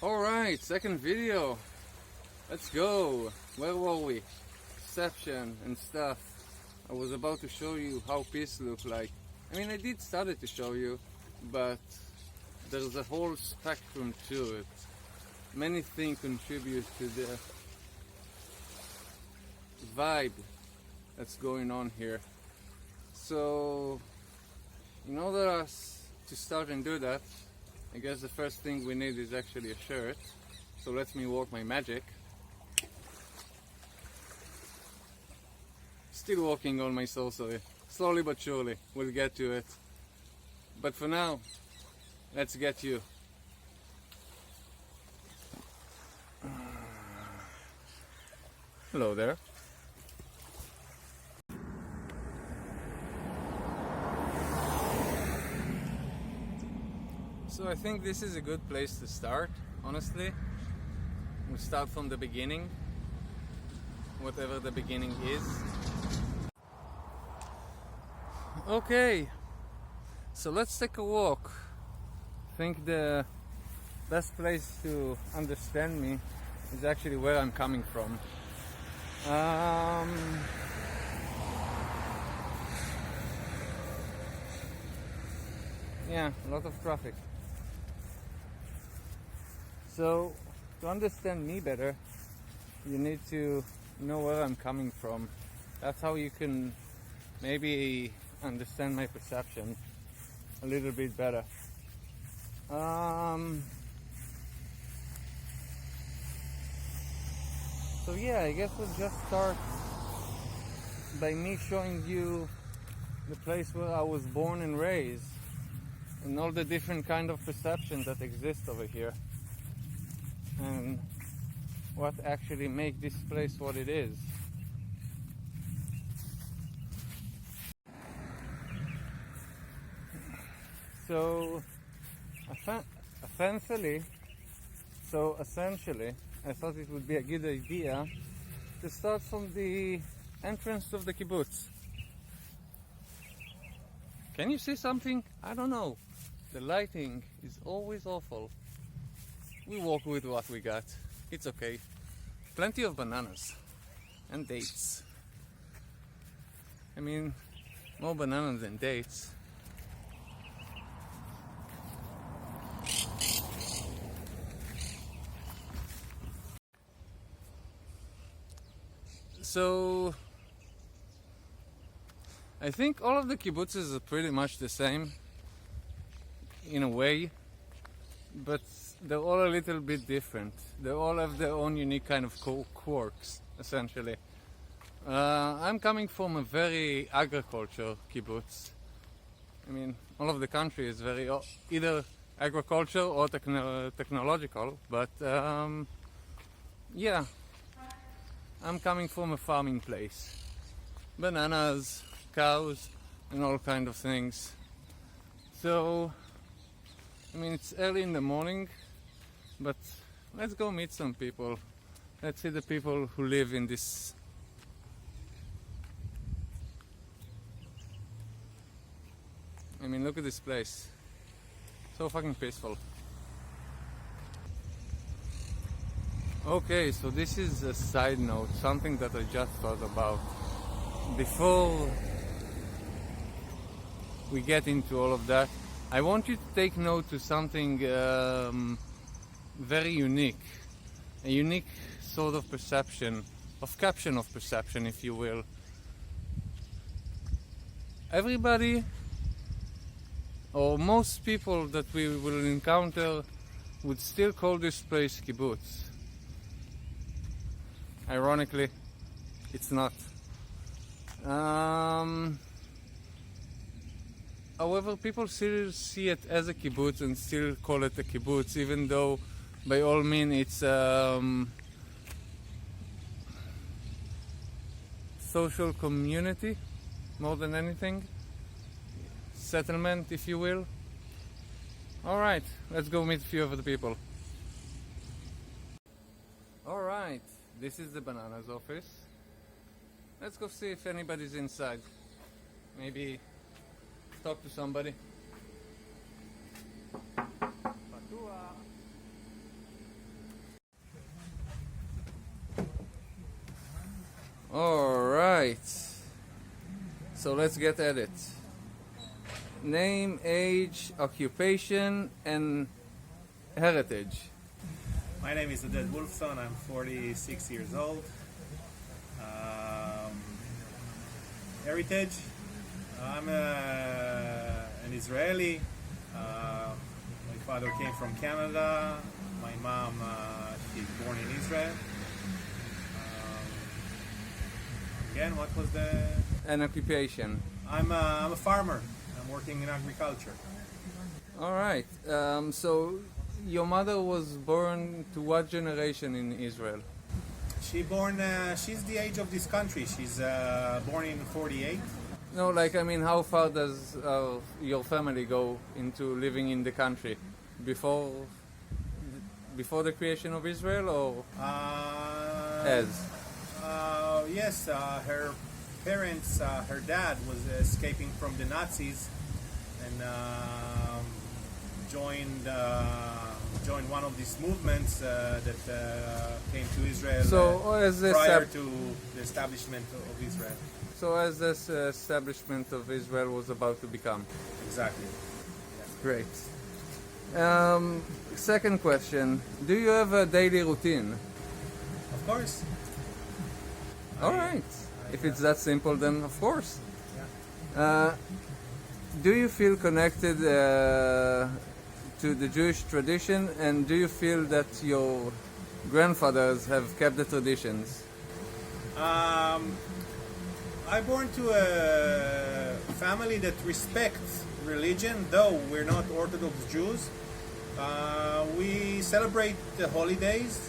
Alright, second video. Let's go. Where were we? Perception and stuff. I was about to show you how peace look like. I mean, I did start to show you, but there's a whole spectrum to it. Many things contribute to the vibe that's going on here. So, in order to start and do that, I guess the first thing we need is actually a shirt. So let me work my magic. Still working on my sorcery. Slowly but surely, we'll get to it. But for now, let's get you. Hello there. So I think this is a good place to start, honestly. We'll start from the beginning, whatever the beginning is. Okay, so let's take a walk. I think the best place to understand me is actually where I'm coming from. Yeah, a lot of traffic. So, to understand me better, you need to know where I'm coming from. That's how you can maybe understand my perception a little bit better. So yeah, I guess we'll just start by me showing you the place where I was born and raised and all the different kind of perceptions that exist over here, and what actually make this place what it is. So essentially, I thought it would be a good idea to start from the entrance of the kibbutz. Can you see something? I don't know. The lighting is always awful. We walk with what we got. It's okay. Plenty of bananas and dates. I mean, more bananas than dates. So, I think all of the kibbutzes are pretty much the same in a way, but they're all a little bit different. They all have their own unique kind of quirks, essentially. I'm coming from a very agriculture kibbutz. I mean, all of the country is very either agriculture or technological, but yeah, I'm coming from a farming place. Bananas, cows, and all kind of things. So, I mean, it's early in the morning, but let's go meet some people. Let's see the people who live in this. I mean, look at this place. So fucking peaceful. Okay, so this is a side note, something that I just thought about. Before we get into all of that, I want you to take note to something very unique. A unique sort of perception, of caption of perception, if you will. Everybody, or most people that we will encounter, would still call this place kibbutz. Ironically, it's not. However, people still see it as a kibbutz and still call it a kibbutz, even though by all means it's social community more than anything. Settlement, if you will. Alright, let's go meet a few of the people. Alright, this is the bananas office. Let's go see if anybody's inside. Maybe talk to somebody. So let's get at it. Name, age, occupation, and heritage. My name is Oded Wolfson. I'm 46 years old. Heritage. I'm an Israeli. My father came from Canada. My mom, she's born in Israel. Again, what was the... An occupation. I'm a farmer. I'm working in agriculture. All right. So your mother was born to what generation in Israel? She's the age of this country. She's born in 48. No, like, I mean, how far does your family go into living in the country? Before the creation of Israel, or as? Yes, her parents, her dad was escaping from the Nazis and joined one of these movements that came to Israel prior to the establishment of Israel. So as this establishment of Israel was about to become. Exactly. Great. Second question, do you have a daily routine? Of course. All right. If it's that simple, then of course. Yeah. Do you feel connected to the Jewish tradition, and do you feel that your grandfathers have kept the traditions? I'm born to a family that respects religion, though we're not Orthodox Jews. We celebrate the holidays,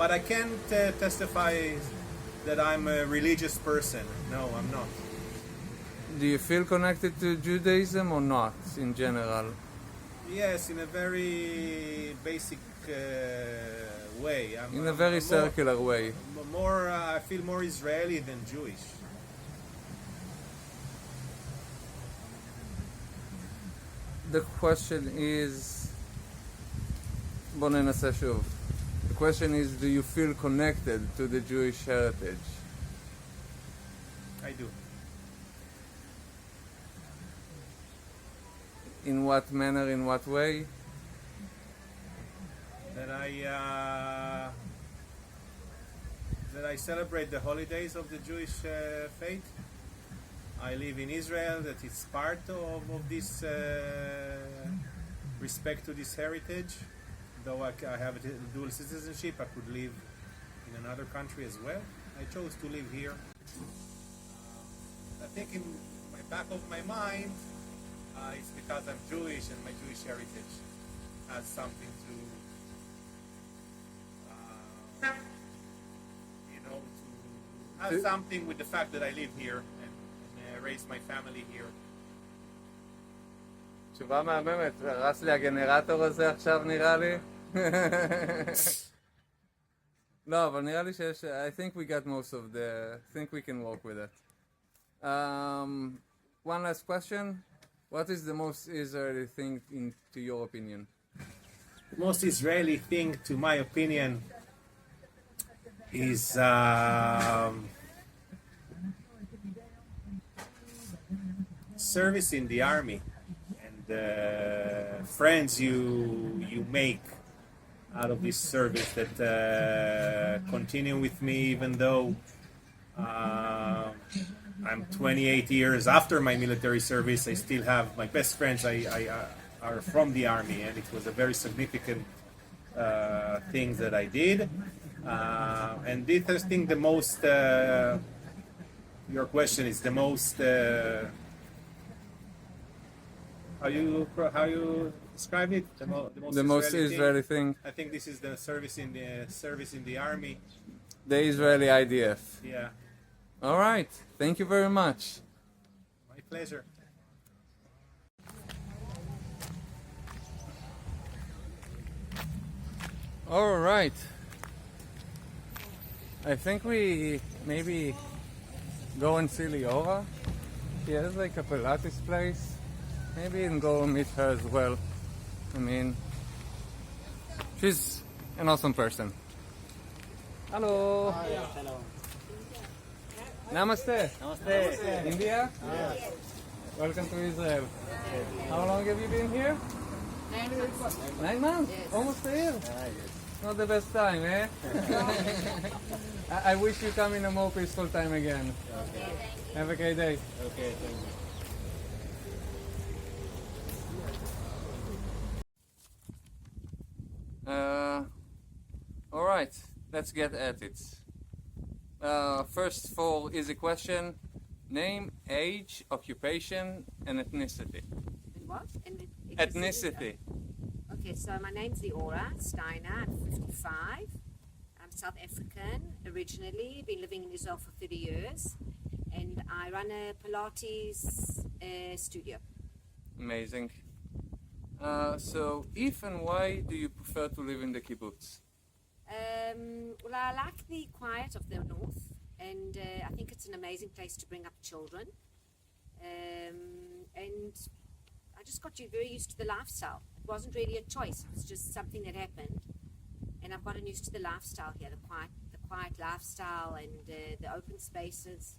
but I can't testify that I'm a religious person. No, I'm not. Do you feel connected to Judaism or not, in general? Yes, in a very basic way. In a very circular way. I feel more Israeli than Jewish. The question is, בוא ננסה שוב. The question is, do you feel connected to the Jewish heritage? I do. In what manner, in what way? That I celebrate the holidays of the Jewish faith. I live in Israel, that it's part of this respect to this heritage. Though I have a dual citizenship, I could live in another country as well. I chose to live here. I think in my back of my mind, it's because I'm Jewish and my Jewish heritage has something to, has something with the fact that I live here and raise my family here. תשובה מהממת, הרס לי הגנרטור הזה עכשיו נראה לי. לא, אבל נראה לי שיש, I think we got most of the, I think we can work with it. One last question. What is the most Israeli thing to your opinion? The most Israeli thing, to my opinion, is service in the army and friends you make out of this service that continue with me even though I'm 28 years after my military service. I still have my best friends are from the army, and it was a very significant thing that I did. And this, I think, the most. Your question is the most. How you describe it? The most Israeli thing. I think this is the service in the army. The Israeli IDF. Yeah. All right. Thank you very much. My pleasure. All right. I think we maybe go and see Liora. She has like a Pilates place. Maybe and go meet her as well. I mean, she's an awesome person. Hello. Hello. Namaste. Namaste. India? Yes. Welcome to Israel. How long have you been here? 9 months. 9 months? Yes. Almost a year? Yes. Not the best time, eh? I wish you come in a more peaceful time again. Okay. Have a great day. Okay, thank you. All right, let's get at it. First, for easy question: name, age, occupation, and ethnicity. And what? And Ethnicity. Okay, so my name's Leora Steiner. I'm 55. I'm South African originally. Been living in Israel for 30 years. And I run a Pilates studio. Amazing. So, if and why do you prefer to live in the kibbutz? Well, I like the quiet of the north, and I think it's an amazing place to bring up children. And I just got very used to the lifestyle. It wasn't really a choice; it was just something that happened, and I've gotten used to the lifestyle here, the quiet lifestyle, and the open spaces.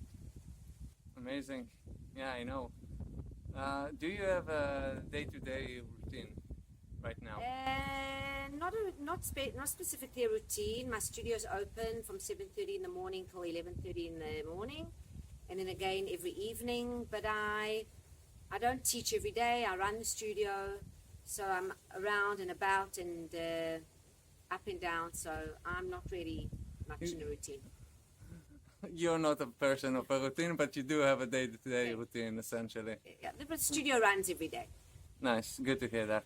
Amazing. Yeah, I know. Do you have a day-to-day routine right now? Not specifically a routine. My studio's open from 7:30 in the morning till 11:30 in the morning, and then again every evening. But I don't teach every day. I run the studio, so I'm around and about and up and down. So I'm not really much in a routine. You're not a person of a routine, but you do have a day-to-day routine, essentially. Yeah, the studio runs every day. Nice, good to hear that.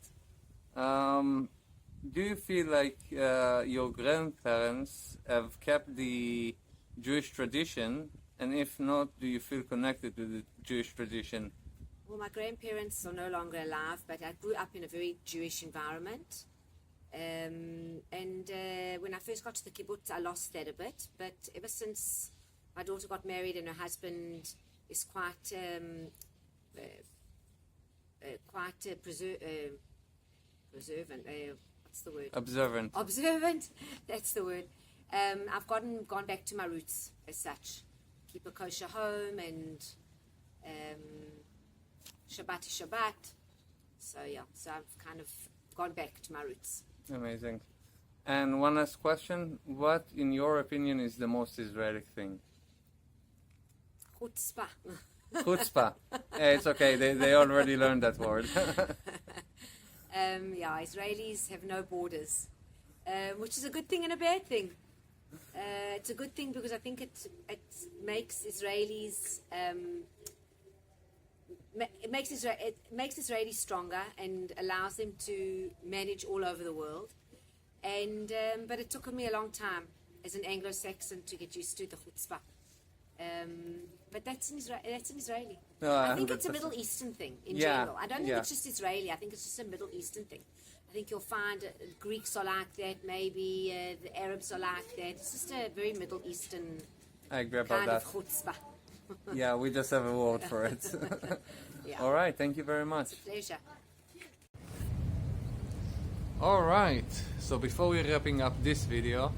Do you feel like your grandparents have kept the Jewish tradition? And if not, do you feel connected to the Jewish tradition? Well, my grandparents are no longer alive, but I grew up in a very Jewish environment. When I first got to the kibbutz, I lost that a bit. But ever since my daughter got married and her husband is quite preservant. What's the word? Observant. Observant. That's the word. I've gone back to my roots as such. Keep a kosher home and Shabbat is Shabbat. So yeah, so I've kind of gone back to my roots. Amazing. And one last question. What, in your opinion, is the most Israeli thing? Chutzpah. Chutzpah. It's okay. They already learned that word. Yeah, Israelis have no borders, which is a good thing and a bad thing. It's a good thing because I think it makes Israelis it makes Israelis stronger and allows them to manage all over the world. And but it took me a long time as an Anglo-Saxon to get used to the chutzpah. But that's an Israeli. No, I think it's a Middle Eastern thing in general. I don't think it's just Israeli. I think it's just a Middle Eastern thing. I think you'll find Greeks are like that. Maybe the Arabs are like that. It's just a very Middle Eastern I agree about kind that. of chutzpah. Yeah, we just have a word for it. Yeah. All right, thank you very much. Pleasure. All right, so before we're wrapping up this video,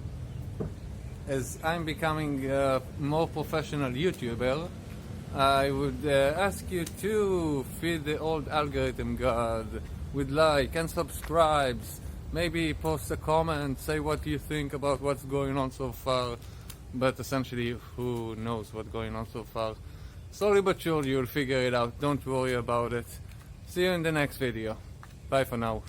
as I'm becoming a more professional YouTuber, I would ask you to feed the old algorithm god with like and subscribes, maybe post a comment, say what you think about what's going on so far, but essentially who knows what's going on so far. Slowly but surely you'll figure it out, don't worry about it. See you in the next video. Bye for now.